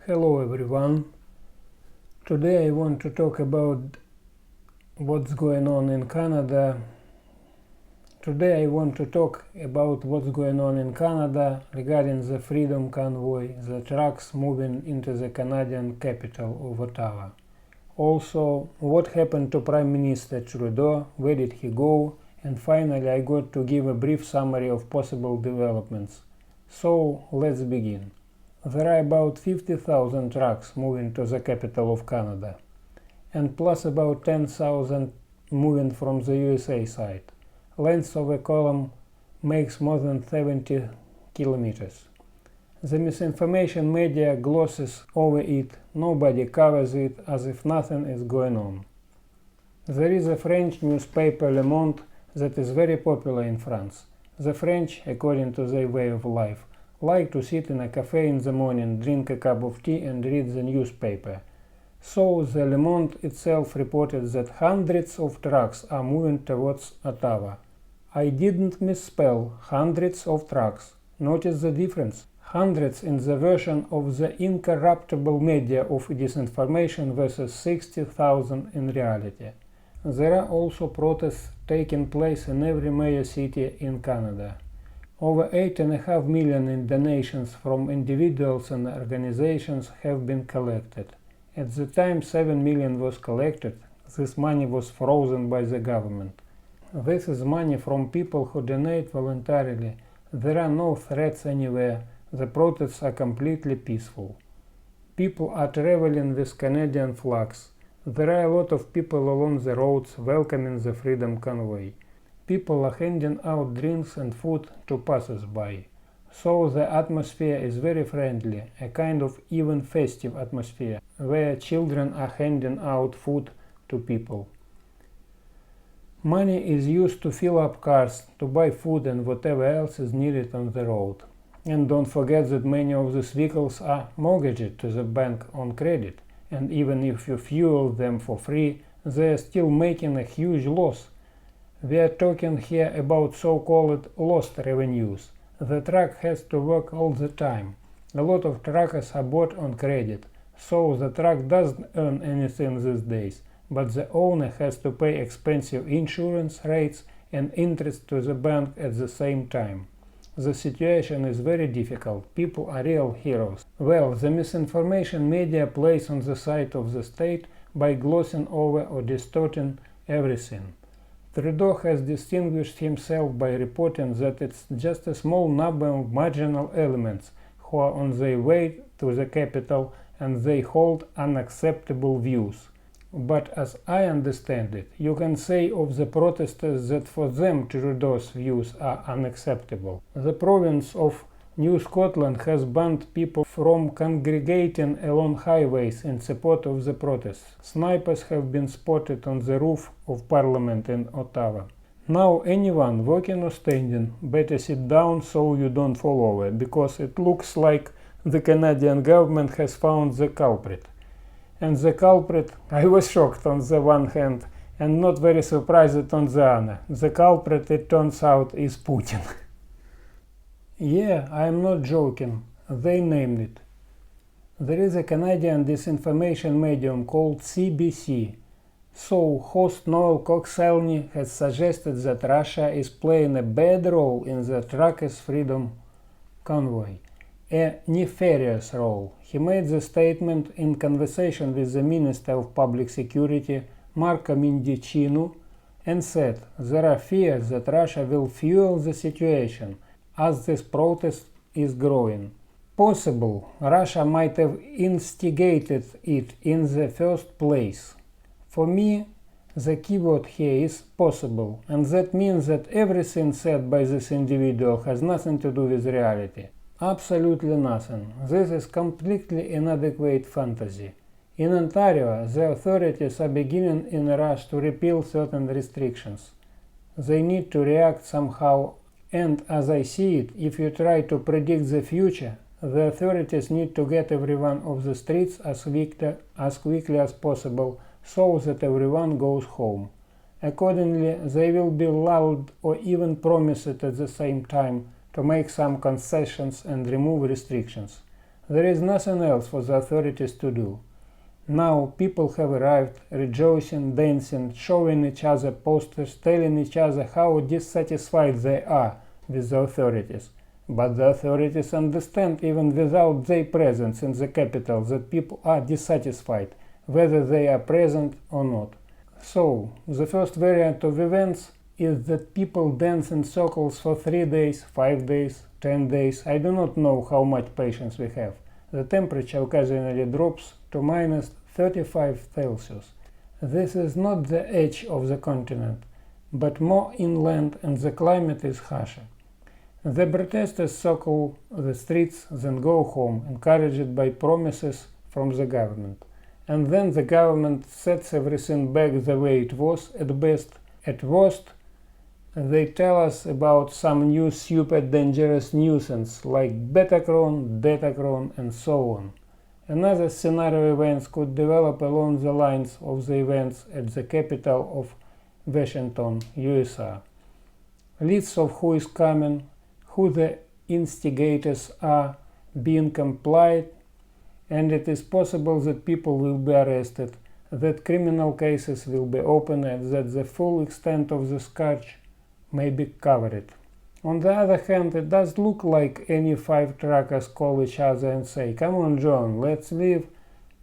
Hello everyone. Today I want to talk about what's going on in Canada. Regarding the Freedom Convoy, the trucks moving into the Canadian capital of Ottawa. Also, what happened to Prime Minister Trudeau, where did he go, and finally I got to give a brief summary of possible developments. So, let's begin. There are about 50,000 trucks moving to the capital of Canada, and plus about 10,000 moving from the USA side. Length of a column makes more than 70 kilometers. The misinformation media glosses over it, nobody covers it as if nothing is going on. There is a French newspaper Le Monde that is very popular in France. The French, according to their way of life, like to sit in a cafe in the morning, drink a cup of tea and read the newspaper. So the Le Monde itself reported that hundreds of trucks are moving towards Ottawa. I didn't misspell hundreds of trucks. Notice the difference. Hundreds in the version of the incorruptible media of disinformation versus 60,000 in reality. There are also protests taking place in every major city in Canada. Over 8.5 million in donations from individuals and organizations have been collected. At the time 7 million was collected, this money was frozen by the government. This is money from people who donate voluntarily. There are no threats anywhere. The protests are completely peaceful. People are traveling with Canadian flags. There are a lot of people along the roads welcoming the Freedom Convoy. People are handing out drinks and food to passers-by. So the atmosphere is very friendly, a kind of even festive atmosphere, where children are handing out food to people. Money is used to fill up cars, to buy food and whatever else is needed on the road. And don't forget that many of these vehicles are mortgaged to the bank on credit, and even if you fuel them for free, they are still making a huge loss. We are talking here about so-called lost revenues. The truck has to work all the time. A lot of truckers are bought on credit, so the truck doesn't earn anything these days, but the owner has to pay expensive insurance rates and interest to the bank at the same time. The situation is very difficult. People are real heroes. Well, the misinformation media plays on the side of the state by glossing over or distorting everything. Trudeau has distinguished himself by reporting that it's just a small number of marginal elements who are on their way to the capital and they hold unacceptable views. But as I understand it, you can say of the protesters that for them Trudeau's views are unacceptable. The province of New Scotland has banned people from congregating along highways in support of the protests. Snipers have been spotted on the roof of Parliament in Ottawa. Now anyone walking or standing better sit down so you don't fall over, because it looks like the Canadian government has found the culprit. And the culprit, I was shocked on the one hand and not very surprised on the other. The culprit, it turns out, is Putin. Yeah, I'm not joking. They named it. There is a Canadian disinformation medium called CBC. So, host Noel Coxelny has suggested that Russia is playing a bad role in the truckers' freedom convoy. A nefarious role. He made the statement in conversation with the Minister of Public Security, Marco Mendicino, and said there are fears that Russia will fuel the situation as this protest is growing. Possible Russia might have instigated it in the first place. For me, the keyword here is possible, and that means that everything said by this individual has nothing to do with reality. Absolutely nothing. This is completely inadequate fantasy. In Ontario, the authorities are beginning in a rush to repeal certain restrictions. They need to react somehow. And as I see it, if you try to predict the future, the authorities need to get everyone off the streets as quickly as possible so that everyone goes home. Accordingly, they will be lulled or even promised at the same time to make some concessions and remove restrictions. There is nothing else for the authorities to do. Now people have arrived, rejoicing, dancing, showing each other posters, telling each other how dissatisfied they are with the authorities. But the authorities understand even without their presence in the capital that people are dissatisfied, whether they are present or not. So, the first variant of events is that people dance in circles for 3 days, 5 days, 10 days. I do not know how much patience we have. The temperature occasionally drops to minus 35 Celsius. This is not the edge of the continent, but more inland, and the climate is harsher. The protesters circle the streets, then go home, encouraged by promises from the government. And then the government sets everything back the way it was at best. At worst, they tell us about some new stupid dangerous nuisance like Betacron, Datacron, and so on. Another scenario events could develop along the lines of the events at the capital of Washington, USA. Lists of who is coming, who the instigators are, being complied, and it is possible that people will be arrested, that criminal cases will be opened, and that the full extent of the scourge may be covered. On the other hand, it does look like any 5 truckers call each other and say, "Come on, John, let's leave,"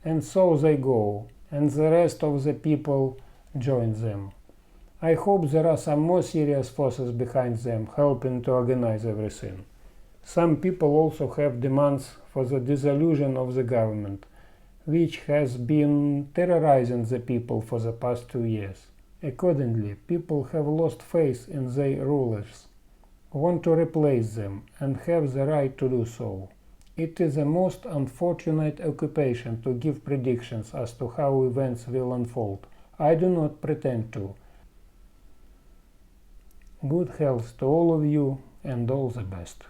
and so they go, and the rest of the people join them. I hope there are some more serious forces behind them, helping to organize everything. Some people also have demands for the dissolution of the government, which has been terrorizing the people for the past 2 years. Accordingly, people have lost faith in their rulers, want to replace them, and have the right to do so. It is a most unfortunate occupation to give predictions as to how events will unfold. I do not pretend to. Good health to all of you, and all the best.